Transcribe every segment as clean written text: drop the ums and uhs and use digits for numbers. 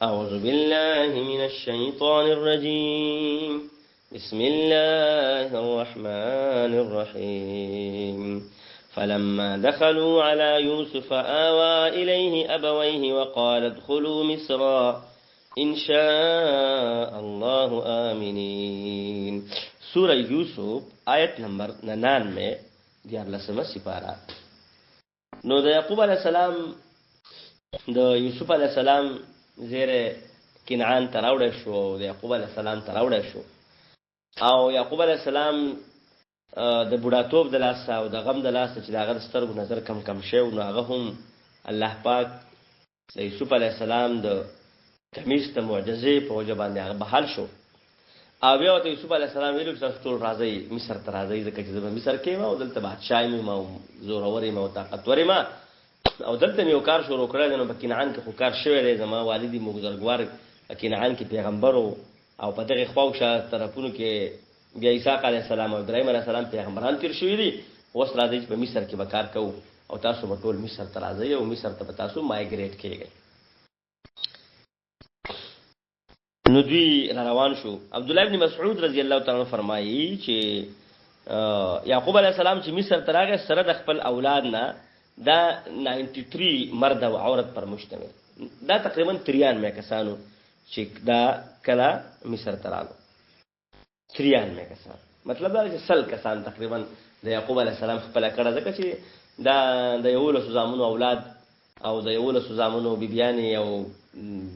أعوذ بالله من الشيطان الرجيم. بسم الله الرحمن الرحيم. فلما دخلوا على يوسف آوى إليه أبويه وقال ادخلوا مصر إن شاء الله آمنين. سورة يوسف آیت نمبر 99 14 سپارہ. نو د یعقوب علیہ السلام د یوسف علیہ السلام زیره کنعان تراوړ شو، د یعقوب علیہ السلام تراوړ شو، او یعقوب علیہ السلام د بوډاتوب د لاس او د غم د لاس چې داغه د سترګو نظر کم شو، نو هغه هم الله پاک د یوسف علیہ السلام د کمیس ته معجزې په وجه باندې هغه بحال شو. او بیا ته یوسف علیہ السلام ویلو چې ټول راځي مصر ته راځي، ځکه چې زما مصر کې ما او دلته بادشاہي ما زوروري ما او طاقتوري ما او دلته یو کار شروع کړل. نو په کنعان کې خو کار شوی دی، زما والدي مګزرګوار کنعان کې پیغمبر او په دغه خواوشه طرفونو کې بیا اسحاق علیہ السلام او ابراهیم علیہ السلام پیغمبران تیر شوی دي. اوس راځي چې په مصر کې به کار کوو او تاسو به ټول مصر ته راځي او مصر ته تاسو مایګریټ کیږئ. نو دوی روان شو. عبد الله ابن مسعود رضی الله تعالی عنہ فرمایي چې یعقوب علیہ السلام چې مصر ته راغی سره د خپل اولاد نه دا 93 مرد او عورت پر مشتمل، دا تقریبا 93 کسانو چې دا کلا مصر ته راغلو. 93 کسان مطلب دا چې 100 کسان تقریبا د یعقوب علیہ السلام خپل کړه، ځکه چې دا د یو له زامنو اولاد او د یو له زامنو بیبیانی او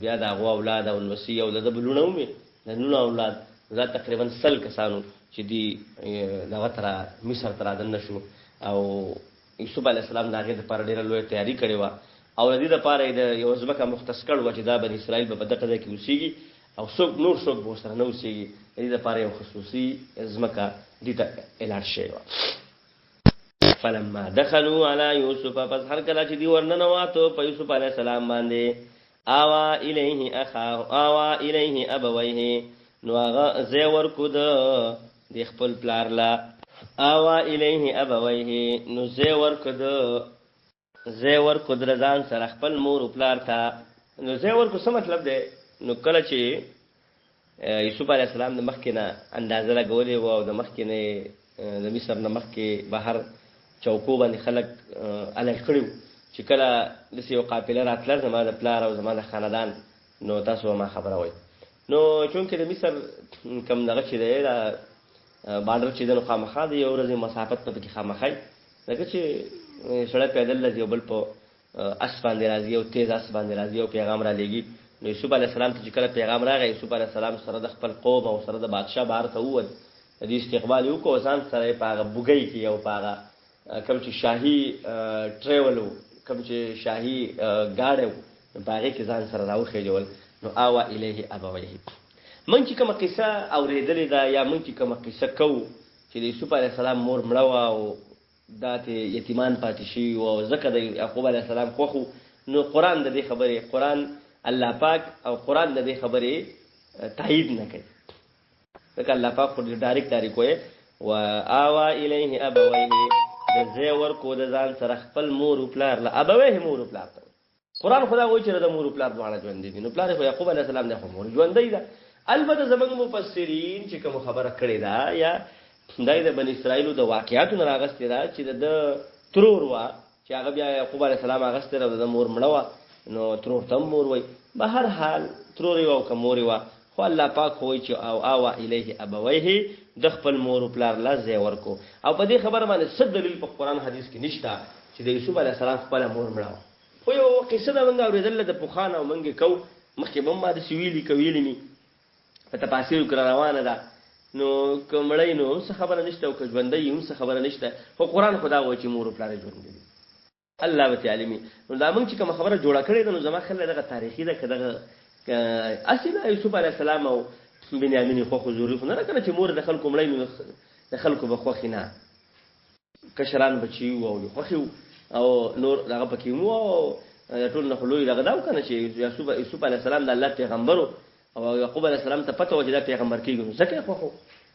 بیا د هغه اولاد او الوصی او د بلونه ومه د نونو اولاد، دا تقریبا 100 کسانو چې دی دغه تر مصر ته راځل نشو. او یوسف علیہ السلام داګه د پر ډیره لوی تیاری کړې و او د دې لپاره د یو ځمکه مختص کړ و چې دا بنی اسرائیل په دغه ځای کې اوسېږي او څوک نور څوک به سره نه اوسېږي. د دې لپاره یو خصوصي ځمکه دې ته اعلان شوی و. فلما دخلوا على يوسف پس هر کله چې دی ورننواتو په یوسف علیہ السلام باندې آوا الیه ابویه، نو هغه زی ورکو د خپل پلار لا. آوا الیه ابویه، نو زی ورکو د ځان سره خپل مور او پلار ته. نو زی ورکو څه مطلب دی؟ نو کله چې یوسف علیہ السلام د مخکې نه اندازه لګولې و او د مخکې نه د مصر نه مخکې بهر چوکو باندې خلک الګ کړو چې کله د یو قافله راتله زما د پلار او زما د خاندان، نو تاسو ما خبره وای. نو چونکې د مصر کم دغه چې دی دا بارډر چې د خامخا د یو ورځې مسافت په کې خامخای، لکه چې سړی پیدل لږ بل په اس باندې راځي او تیز اس باندې راځي او پیغام را لېږي. نو یوسف علیہ السلام چې کله پیغام راغی، یوسف علیہ السلام سره د خپل قوم او سره د بادشاہ بهر ته ووت، د دې استقبال یو کو ځان سره په هغه بوګي کې او په هغه کوم چې شاهي ټریولو کوم چې شاهي گاډو په هغه کې ځان سره راوخېجول. نو آوا الیه ابویه، من چې کومه قصه اورېدلې ده یا من چې کومه قصه کو چې د یوسف علیہ السلام مور مړه و او داته یتیمان پاتې شي او زکه د یعقوب علیہ السلام خوخو، نو قران د دې خبره، قران الله پاک او قران د دې خبره تایید نه کوي، ځکه الله پاک خو ډایرکټ کوي. و آوا الیه ابویه، د زی ورکو د ځان سره خپل مور او پلار لا. ابویه مور او پلار ته قران خدا وایي چې د مور او پلار دواړه ژوند دي. نو پلار خو یعقوب علیہ السلام نه مور ژوند دی. البته زمنګ مفسرین چې کوم خبره کړې ده یا دای د بنی اسرائیل د واقعاتو نه راغستې ده چې د ترور وا چې هغه بیا یعقوب علیہ السلام راغستې ده د مور مړه، نو ترور تم مور وای. به هر حال ترور او کوموري وا، خو الله پاک وایي چې او آوا الیه ابویه، د خپل مور او پلار لا زی ورکو. او په دې خبره باندې څه دلیل په قران حدیث کې نشته چې د یوسف علیہ السلام خپل مور مړه. خو یو قصه ده موږ اورېدل د پوخانه او موږ کو مخکې بم د سویلی کویلی می په تفاسیر کې روانه ده. نو کومړی نو څه خبره نشته او ژوندۍ هم څه خبره نشته، خو قران خدا وایي چې مور او پلار ژوند دي. الله تعالی نو دا موږ چې کوم خبره جوړه کړې ده نو زما خل دغه تاریخي ده کده اصله یوسف علیہ السلام او بنیامین خو حضور خو نه کنه چې مور د خلکو مړی نو د خلکو به خو خینه کشران بچي او خو او نور دغه پکې مو ټول نه خلوی دغه دا کنه چې یوسف علیہ السلام د الله پیغمبر او یعقوب علیہ السلام ته پته و چې دا پیغمبر کیږي ځکه خو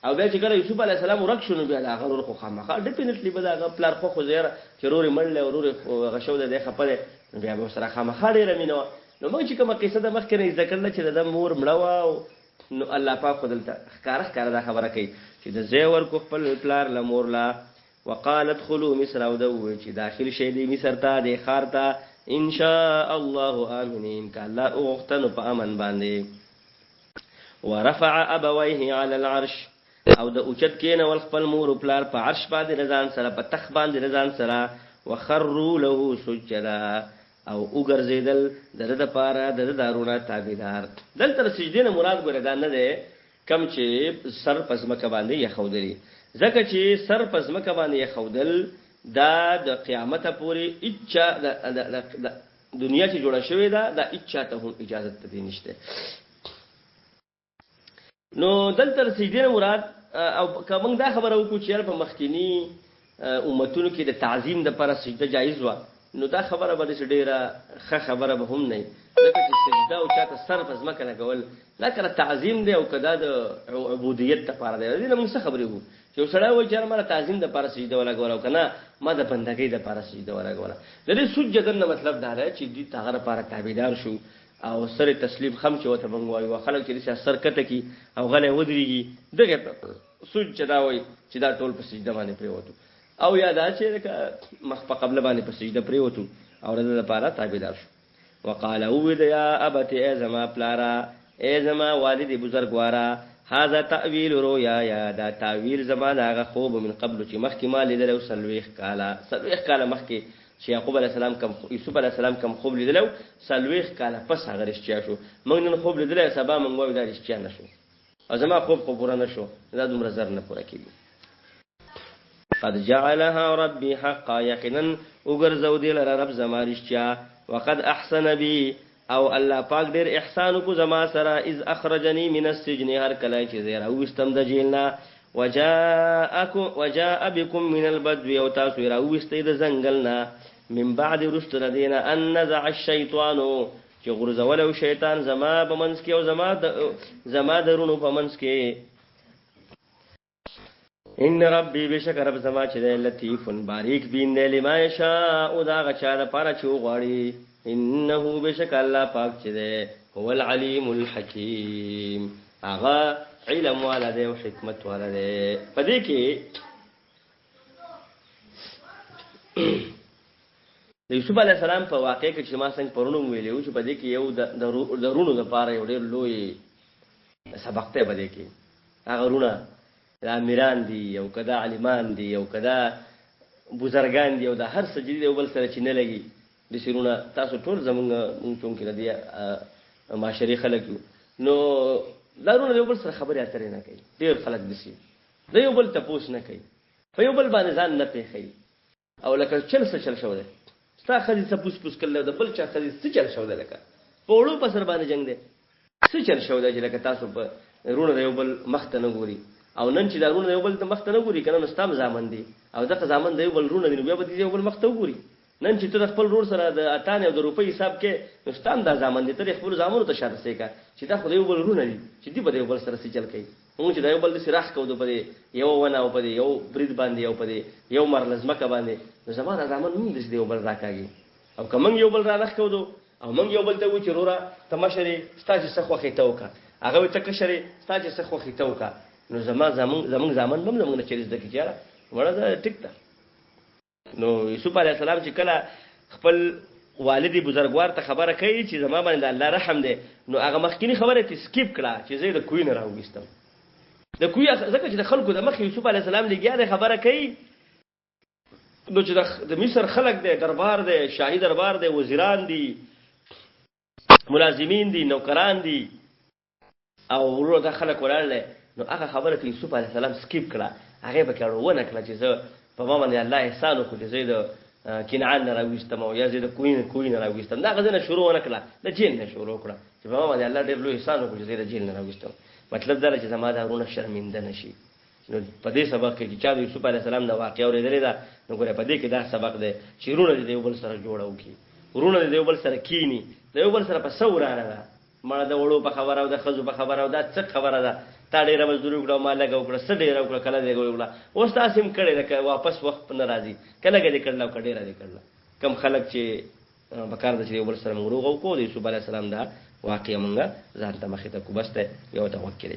او بیا چې کله یوسف علیہ السلام ورکشنو بیا هغه ورو خو خامخا ډیفینټلی به دا پلار خو زیره چې روري مړل او روري غشو ده خپله بیا به سره خامخا ډیره مينو نو موږ چې کومه قصه د مخکې نه ذکر نه چې د مور مړه وه نو الله پاک خو دلته ښکاره دا خبره کوي چې د ځای ورکو خپل پلار له مور له وقالت ادخلوا مصر او ده وویل چې داخل شئ دې مصر ته دې ښار ته ان شاء الله آمنین که الله وغوښته نو په امن باندې ورفع ابويه على العرش او د اوچت کېنول خپل مور او پلار په عرش باندې رضان سره په تخت باندې رضان سره وخروا له سجدا او وګرځیدل دغه د پاره د دارونه تابعدار دلته سجدې نه مراد ګره دا نه ده کم چې سر پزمکه باندې یخودلی ځکه چې سر پزمکه باندې یخودل دا د قیامت پورې اچا د دنیا چې جوړه شوې ده دا اچا ته هم اجازه ته نشته نو دلته سجدې نه مراد او کوم دا خبره وکړو چې په مخکینی امتونو کې د تعظیم د پر سجده جایز و نو دا خبره به ډیره ښه خبره به هم نه لکه چې سجده او چاته سر پزمکه نه کول لا کړه تعظیم دی او کدا د عبودیت لپاره دی دې موږ څه خبرې وو چې سړی وایي چې ما تعظیم د لپاره سجده ولا غواړم کنه ما د بندګۍ د لپاره سجده ولا غواړم د دې سجده نه مطلب دا دی چې دې تاغه لپاره تابعدار شو او سر تسلیم خم چې وته بنګ وایي خلک چې سر کته کی او غلې ودرېږي دغه سجده وایي چې دا ټول په سجده باندې پریوتو او یاد اچي مخ په قبل باندې په سجده پریوتو او د لپاره تابعدار شو وقال او يا ابت ازما پلارا ازما والدي بزرګوارا هاذا تاويل رؤيا یا دا تعویل زما داغه خوب من قبل چې مخکې ما لیدلو سلويخ کاله مخکې چې یعقوب علی السلام کم یوسف علی السلام کم خوب لیدلو سلويخ کاله پس هغه رښتیا شو موږ نن خوب لیدل سبا موږ وایو دا رښتیا نشو ازما خوب خو پوره نشو دا دومره زر نه پوره کیږي قد جعلها ربي حقا يقينا وغرزو دي لره رب زما رښتیا وقد احسن بي او الله پاک ډیر احسان کو زما سره اذ اخرجني من السجن هر کله چې زیرا وستم د جیلنا وجاء بكم من البدو او تاسو را وستې د زنګلنا من بعد رستردینا ان نزع الشیطان چې غرزولو شیطان زما په منځ کې او زما درونو په منځ کې ان ربي بشک رب زما چې لطیف باریک بین دی لما یشاء او دا غچا د پاره چې غواړي انه بشک الله پاک چې دی هو العلیم الحکیم هغه علم والا دی او حکمت والا دی پدې کې یوسف علی السلام په واقع کې چې ما څنګه پرونو ویلو چې پدې کې یو د رونو د پاره یو ډېر لوی سبق ته پدې کې هغه رونه امیران دي او کدا عالمان دي او کدا بزرګان دي او د هر سجدي یو بل سره چې نه لګي د شیرونه تاسو ټول زمونږ چون کې ردی معاشري خلک نو لارونه یو بل سره خبرې اترې نه کوي ډیر خلک دي د یو بل تپوس نه کوي په یو بل باندې ځان نه پیخي او لکه چل شو ده ستا خدي تپوس پوس کړل د بل چا خدي څه چل شو ده لکه په وړو په سر باندې جنگ ده څه چل شو ده چې لکه تاسو په رونه یو بل مخ ته نه ګوري او نن چې دا رونه یو بل ته مخ ته نه ګوري کنه نو ستام ځامن دي او دغه ځامن دی یو بل رونه دی نو بیا به یو بل مخ ته ګوري نن چې ته خپل رور سره د اتانه او د روپۍ حساب کې نو ستام دا ځامن دي ته خپل ځامنو ته شاته سې کا چې دا خو یو بل رونه دي چې دی به یو بل سره سچل کوي موږ چې دا یو بل سره راخ کوو په یو ونه او په یو برید باندې او په یو مرلزمکه باندې نو زموږ ځامن موږ د یو بل راکاږي او کوم یو بل را راخ کوو او موږ یو بل ته و چې رورا تماشري ستاسو څخه خوخه ته وکا هغه ته کشري ستاسو څخه خوخه ته وکا نو زموږ ځامن بم زموږ نه چریز د کیاره وړه دا ټیک ده نو یوسف علی السلام چې کله خپل والدی بزرګوار ته خبره کوي چې زما باندې الله رحم دی نو هغه مخکینی خبره ته سکیپ کړه چې زه د کوی نه راوېستم د کوی ځکه چې د خلکو د مخ یوسف علی السلام لګیا دی خبره کوي نو چې د مصر خلک دی دربار دی شاهي دربار دی وزیران دي ملازمین دي نوکران دي او ورو د خلک ولاړل نو هغه خبره ته یوسف علی السلام سکیپ کړه هغه به کړو ونه کړه چې زه په ما باندې الله احسان وکړي چې زه د کنعان نه راوېستم او یا زه د کوی نه راوېستم دا غزنه شروع ونه کړه د جیل نه شروع کړه چې په ما باندې الله ډېر لوی احسان وکړي چې زه د جیل نه راوېستم مطلب دا چې زما دا ورونه شرمنده نشي نو په دې سبق کې چې د یوسف علی السلام د واقعې اورېدلې ده نو ګوره په دې کې دا سبق دی چې ورونه د یو بل سره جوړو کی ورونه د یو بل سره کینی د یو بل سره په سورانه ده مړه د وړو په خبره او د خزو په خبره او دا څه خبره ده تا ډېر مزدوري وکړه ما لګه وکړه څه ډېر وکړه کله دې وکړه اوس تاسو هم کړی ده واپس وخت نه راځي کله دې کړل او کډېر دې کړل کم خلک چې بکار د چې یو بل سره موږ روغ کو د یوسف علی السلام دا واقعي موږ ځان ته مخې ته کو بس ته یو توکل.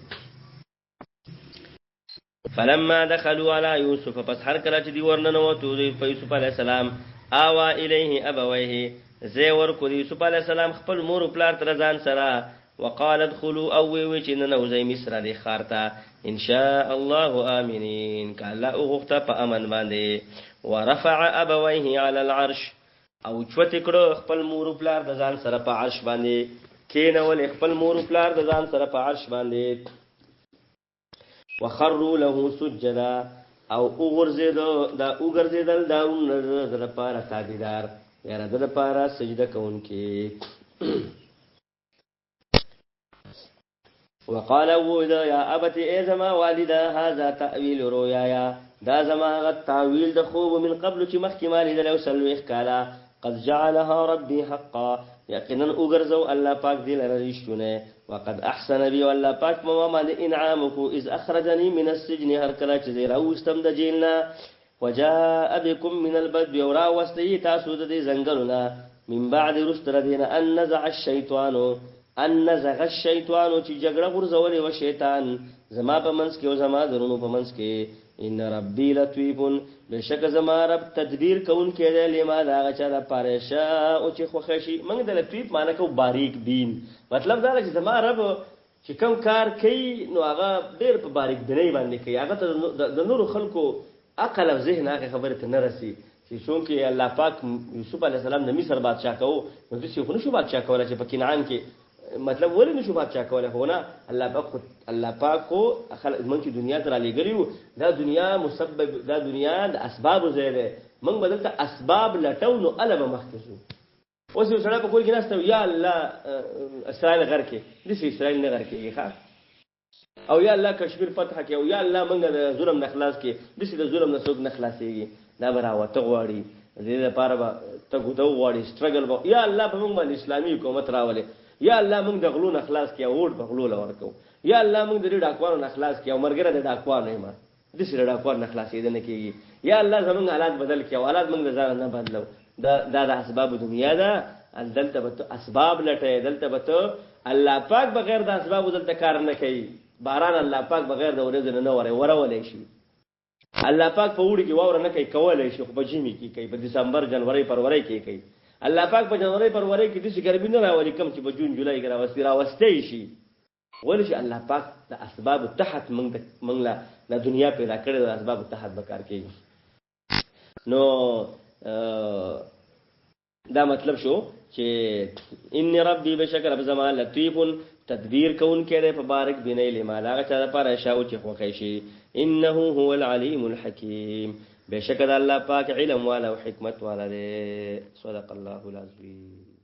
فلما دخلوا على يوسف پس هر کله چې دی ورننوتو د یوسف علی السلام آوا الیه ابویه زی ورکو د یوسف علی السلام خپل مور او پلار تر ځان سره وقال ادخلوا او وی چې نن زی مصر دی خارتا ان شاء الله امنين کله او غفته په امن باندې ورفع ابویه على العرش او چوت کړه خپل مور او پلار د ځان سره په عرش باندې کینول خپل مور او پلار د ځان سره په عرش باندې وخروا له سجدا او وګرځیدل دا لپاره تابعدار یا د لپاره سجده کوونکی. وقال وذا يا ابت ازما والدا هذا تاويل رؤيايا دا زما غ تاويل د خوب من قبل چې مخکې مالي د لو سلوخ کالا قد جعلها ربي حقا یقینا وګرځو الله پاک دې لره رښتونه وقد احسن بي والله پاک ما ما انعامك اذ اخرجني من السجن هر کله چې راوستم د جیلنا وجاء بكم من البدو ورا واستي تاسو د زنګلنا من بعد رستردين ان نزع الشيطان چې جګړه ورزولې و شیطان زما په منځ کې او زما درونو په منځ کې ان ربي لطيف بشک زما رب تدبیر کون کې دی لما دا چا د پارشا او چې خوښشي موږ د لطيف معنی کو باریک بین مطلب دا چې زما رب چې کوم کار کوي نو هغه ډېر په باریک بینۍ باندې کوي هغه د نور خلکو عقل او ذهن هغه خبره ته نه رسي چې څنګه الله پاک یوسف علی السلام د مصر بادشاہ کو نو د څه شو بادشاہ کوله چې په کنعان کې مطلب ولې نشو بادشاہ کوله هو نه الله پاک کو من چې دنیا ته را لګلیو دا دنیا مسبب دا دنیا د اسباب زیاده من بدلته اسباب لټو نو الب مخکسو اوس یو سره په کول کې نهسته یا الله اسرائیل غر کې د اسرائیل نه غر کې ښه او یا الله کشمیر فتح کې او یا الله منګه د ظلم نخلاص کې د دې ظلم نه څوک نخلاصيږي دا براوته غواړي دې لپاره به ته ګدو غواړي سټرګل یا الله په موږ باندې اسلامي حکومت راولي یا الله موږ د غلو نخلاص کې اوټ بغلو لورکو یا الله موږ د ډاکوانو نخلاص کې او مرګره د ډاکوانو ما د سره ډاکوان نخلاصې ده نه کېږي یا الله زمونږ حالات بدل کې او حالات موږ ځان نه بدلو دا د اسباب دنیا ده دلته به اسباب لټه دلته به الله پاک بغیر د اسباب دلته کار نه کوي باران الله پاک بغیر د ورځې نه ورولې شي الله پاک په وړي کې واور نه کوي کولای شي خو په جمی کې کوي په دسمبر جنوري فروری کې کوي الله پاک په جنوري فروری کې د ګرمي نه راولي کم چې په جون جولای کې راوستي شي ولې چې الله پاک د اسباب تحت موږ لا دنیا پیدا کړې د اسباب تحت بکار کوي نو دا مطلب شو چې ان ربي بشکر رب زمان لطیف تدبیر کون کړي په بارک بنې لما لا چا پر شاو چې خوښي شي انه هو العلیم الحکیم بشکر الله پاک علم والا او حکمت والا دی صدق الله العظیم.